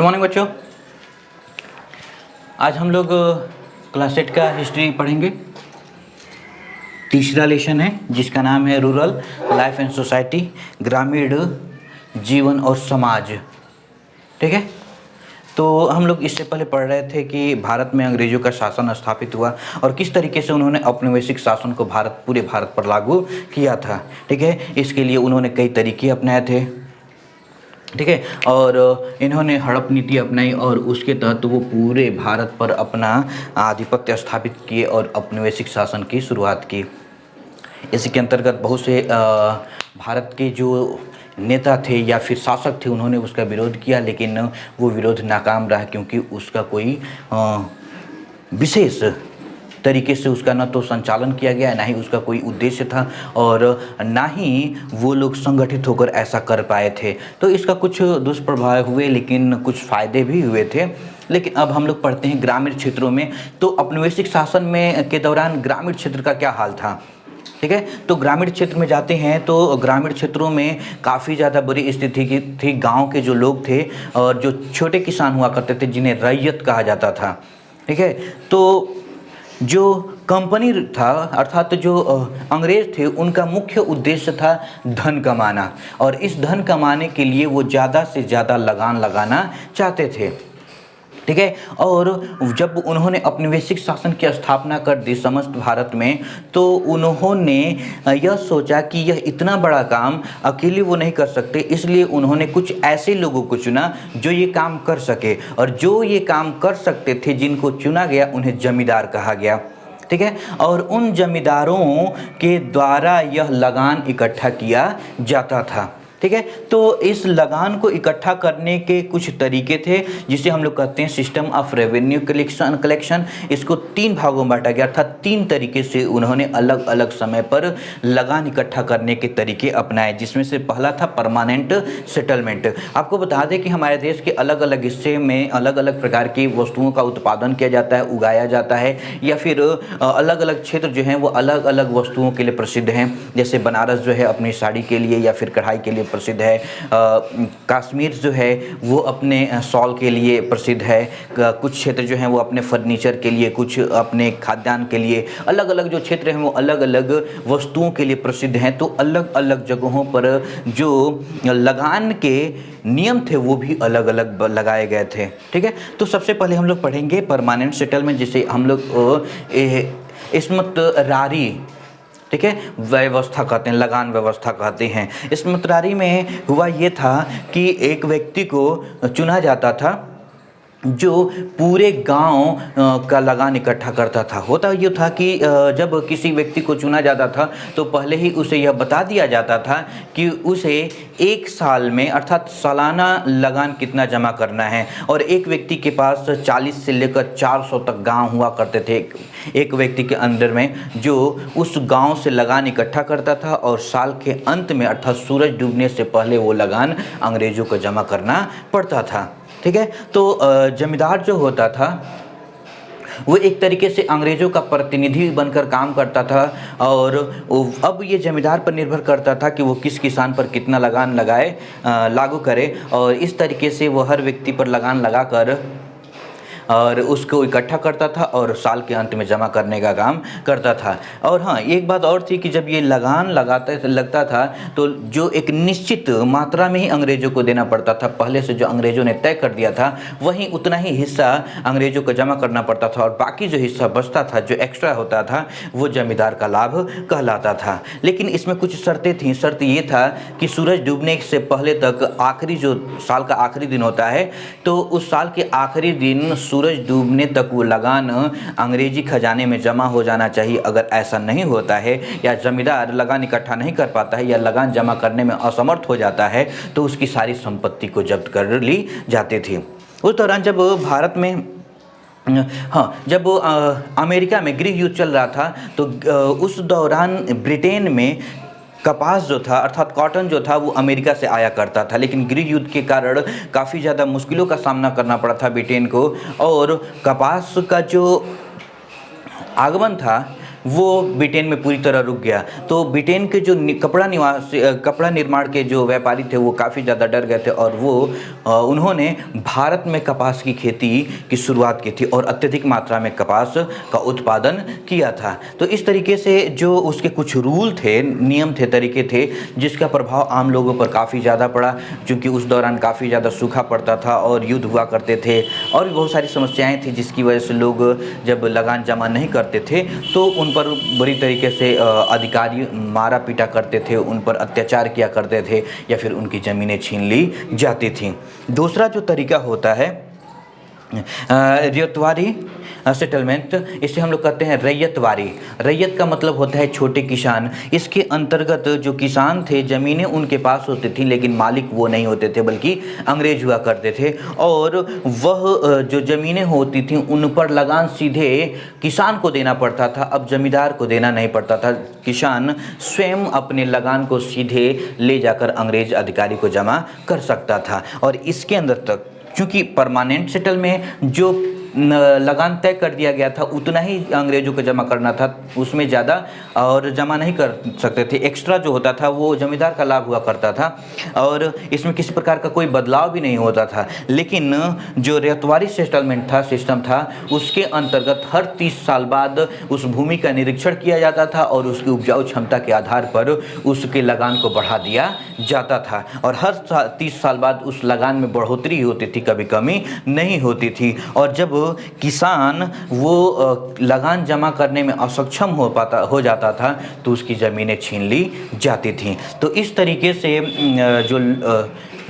Good morning बच्चों। आज हम लोग क्लास 8 का हिस्ट्री पढ़ेंगे। तीसरा लेसन है जिसका नाम है रूरल लाइफ एंड सोसाइटी, ग्रामीण जीवन और समाज। ठीक है, तो हम लोग इससे पहले पढ़ रहे थे कि भारत में अंग्रेजों का शासन स्थापित हुआ और किस तरीके से उन्होंने औपनिवेशिक शासन को पूरे भारत पर लागू किया था। ठीक है, इसके लिए उन्होंने कई तरीके अपनाए थे। ठीक है, और इन्होंने हड़प नीति अपनाई और उसके तहत वो पूरे भारत पर अपना आधिपत्य स्थापित किए और औपनिवेशिक शासन की शुरुआत की। इसके अंतर्गत बहुत से भारत के जो नेता थे या फिर शासक थे उन्होंने उसका विरोध किया, लेकिन वो विरोध नाकाम रहा क्योंकि उसका कोई विशेष तरीके से उसका न तो संचालन किया गया, ना ही उसका कोई उद्देश्य था और ना ही वो लोग संगठित होकर ऐसा कर पाए थे। तो इसका कुछ दुष्प्रभाव हुए लेकिन कुछ फ़ायदे भी हुए थे। लेकिन अब हम लोग पढ़ते हैं ग्रामीण क्षेत्रों में। तो औपनिवेशिक शासन में के दौरान ग्रामीण क्षेत्र का क्या हाल था। ठीक है, तो ग्रामीण क्षेत्र में जाते हैं तो ग्रामीण क्षेत्रों में काफ़ी ज़्यादा बुरी स्थिति की थी। गाँव के जो लोग थे और जो छोटे किसान हुआ करते थे जिन्हें रैयत कहा जाता था। ठीक है, तो जो कंपनी था अर्थात जो अंग्रेज थे उनका मुख्य उद्देश्य था धन कमाना और इस धन कमाने के लिए वो ज़्यादा से ज़्यादा लगान लगाना चाहते थे। ठीक है, और जब उन्होंने औपनिवेशिक शासन की स्थापना कर दी समस्त भारत में तो उन्होंने यह सोचा कि यह इतना बड़ा काम अकेले वो नहीं कर सकते, इसलिए उन्होंने कुछ ऐसे लोगों को चुना जो ये काम कर सके और जो ये काम कर सकते थे जिनको चुना गया उन्हें जमींदार कहा गया। ठीक है, और उन जमींदारों के द्वारा यह लगान इकट्ठा किया जाता था। ठीक है, तो इस लगान को इकट्ठा करने के कुछ तरीके थे जिसे हम लोग कहते हैं सिस्टम ऑफ रेवेन्यू कलेक्शन। इसको 3 भागों में बांटा गया, अर्थात 3 तरीके से उन्होंने अलग अलग समय पर लगान इकट्ठा करने के तरीके अपनाए, जिसमें से पहला था परमानेंट सेटलमेंट। आपको बता दें कि हमारे देश के अलग अलग हिस्से में अलग अलग प्रकार की वस्तुओं का उत्पादन किया जाता है, उगाया जाता है, या फिर अलग अलग क्षेत्र जो हैं वो अलग अलग वस्तुओं के लिए प्रसिद्ध हैं। जैसे बनारस जो है अपनी साड़ी के लिए या फिर कढ़ाई के लिए प्रसिद्ध है, कश्मीर जो है वो अपने शॉल के लिए प्रसिद्ध है, कुछ क्षेत्र जो हैं वो अपने फर्नीचर के लिए, कुछ अपने खाद्यान्न के लिए, अलग अलग जो क्षेत्र हैं वो अलग अलग वस्तुओं के लिए प्रसिद्ध हैं। तो अलग अलग जगहों पर जो लगान के नियम थे वो भी अलग अलग लगाए गए थे। ठीक है, तो सबसे पहले हम लोग पढ़ेंगे परमानेंट सेटलमेंट जिसे हम लोग इस्मतरारी, ठीक है, व्यवस्था कहते हैं, लगान व्यवस्था कहते हैं। इस्मतरारी में हुआ ये था कि एक व्यक्ति को चुना जाता था जो पूरे गांव का लगान इकट्ठा करता था। होता ये था कि जब किसी व्यक्ति को चुना जाता था तो पहले ही उसे यह बता दिया जाता था कि उसे 1 साल में अर्थात सालाना लगान कितना जमा करना है, और एक व्यक्ति के पास 40 से लेकर 400 तक गांव हुआ करते थे एक व्यक्ति के अंदर में, जो उस गांव से लगान इकट्ठा करता था और साल के अंत में अर्थात सूरज डूबने से पहले वो लगान अंग्रेजों को जमा करना पड़ता था। ठीक है, तो जमींदार जो होता था वो एक तरीके से अंग्रेज़ों का प्रतिनिधि बनकर काम करता था और अब ये जमींदार पर निर्भर करता था कि वो किस किसान पर कितना लगान लगाए, लागू करे, और इस तरीके से वो हर व्यक्ति पर लगान लगाकर और उसको इकट्ठा करता था और साल के अंत में जमा करने का काम करता था। और हाँ, एक बात और थी कि जब ये लगान लगता था तो जो एक निश्चित मात्रा में ही अंग्रेज़ों को देना पड़ता था। पहले से जो अंग्रेज़ों ने तय कर दिया था वहीं उतना ही हिस्सा अंग्रेज़ों को जमा करना पड़ता था और बाकी जो हिस्सा बचता था, जो एक्स्ट्रा होता था, वो जमींदार का लाभ कहलाता था। लेकिन इसमें कुछ शर्तें थीं। शर्त ये था कि सूरज डूबने से पहले तक आखिरी जो साल का आखिरी दिन होता है तो उस साल के आखिरी दिन सूरज डूबने तक वो लगान अंग्रेजी खजाने में जमा हो जाना चाहिए। अगर ऐसा नहीं होता है या जमींदार लगान इकट्ठा नहीं कर पाता है या लगान जमा करने में असमर्थ हो जाता है तो उसकी सारी संपत्ति को जब्त कर ली जाती थी। उस दौरान जब भारत में जब अमेरिका में गृह युद्ध चल रहा था तो उस दौरान ब्रिटेन में कपास जो था अर्थात कॉटन जो था वो अमेरिका से आया करता था, लेकिन गृह युद्ध के कारण काफ़ी ज़्यादा मुश्किलों का सामना करना पड़ा था ब्रिटेन को, और कपास का जो आगमन था वो ब्रिटेन में पूरी तरह रुक गया। तो ब्रिटेन के जो कपड़ा निर्माण के जो व्यापारी थे वो काफ़ी ज़्यादा डर गए थे और वो उन्होंने भारत में कपास की खेती की शुरुआत की थी और अत्यधिक मात्रा में कपास का उत्पादन किया था। तो इस तरीके से जो उसके कुछ रूल थे, नियम थे, तरीके थे, जिसका प्रभाव आम लोगों पर काफ़ी ज़्यादा पड़ा, क्योंकि उस दौरान काफ़ी ज़्यादा सूखा पड़ता था और युद्ध हुआ करते थे और भी बहुत सारी समस्याएं थी, जिसकी वजह से लोग जब लगान जमा नहीं करते थे तो उन पर बुरी तरीके से अधिकारी मारा पीटा करते थे, उन पर अत्याचार किया करते थे या फिर उनकी ज़मीनें छीन ली जाती थी। दूसरा जो तरीका होता है रैयतवारी सेटलमेंट, इसे हम लोग कहते हैं रैयतवारी। रैयत का मतलब होता है छोटे किसान। इसके अंतर्गत जो किसान थे ज़मीनें उनके पास होती थी लेकिन मालिक वो नहीं होते थे बल्कि अंग्रेज हुआ करते थे और वह जो ज़मीनें होती थी उन पर लगान सीधे किसान को देना पड़ता था। अब जमींदार को देना नहीं पड़ता था, किसान स्वयं अपने लगान को सीधे ले जाकर अंग्रेज अधिकारी को जमा कर सकता था। और इसके अंदर तक क्योंकि परमानेंट सेटल में जो लगान तय कर दिया गया था उतना ही अंग्रेजों को जमा करना था, उसमें ज़्यादा और जमा नहीं कर सकते थे। एक्स्ट्रा जो होता था वो जमींदार का लाभ हुआ करता था और इसमें किसी प्रकार का कोई बदलाव भी नहीं होता था। लेकिन जो रैयतवारी सेटलमेंट था, सिस्टम था, उसके अंतर्गत हर 30 साल बाद उस भूमि का निरीक्षण किया जाता था और उसकी उपजाऊ क्षमता के आधार पर उसके लगान को बढ़ा दिया जाता था और हर 30 साल बाद उस लगान में बढ़ोतरी होती थी, कभी कमी नहीं होती थी। और जब किसान वो लगान जमा करने में असक्षम हो जाता था तो उसकी ज़मीनें छीन ली जाती थीं। तो इस तरीके से जो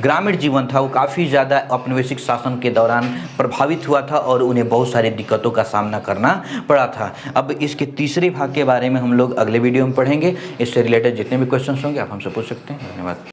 ग्रामीण जीवन था वो काफ़ी ज़्यादा औपनिवेशिक शासन के दौरान प्रभावित हुआ था और उन्हें बहुत सारी दिक्कतों का सामना करना पड़ा था। अब इसके तीसरे भाग के बारे में हम लोग अगले वीडियो में पढ़ेंगे। इससे रिलेटेड जितने भी क्वेश्चंस होंगे आप हमसे पूछ सकते हैं। धन्यवाद।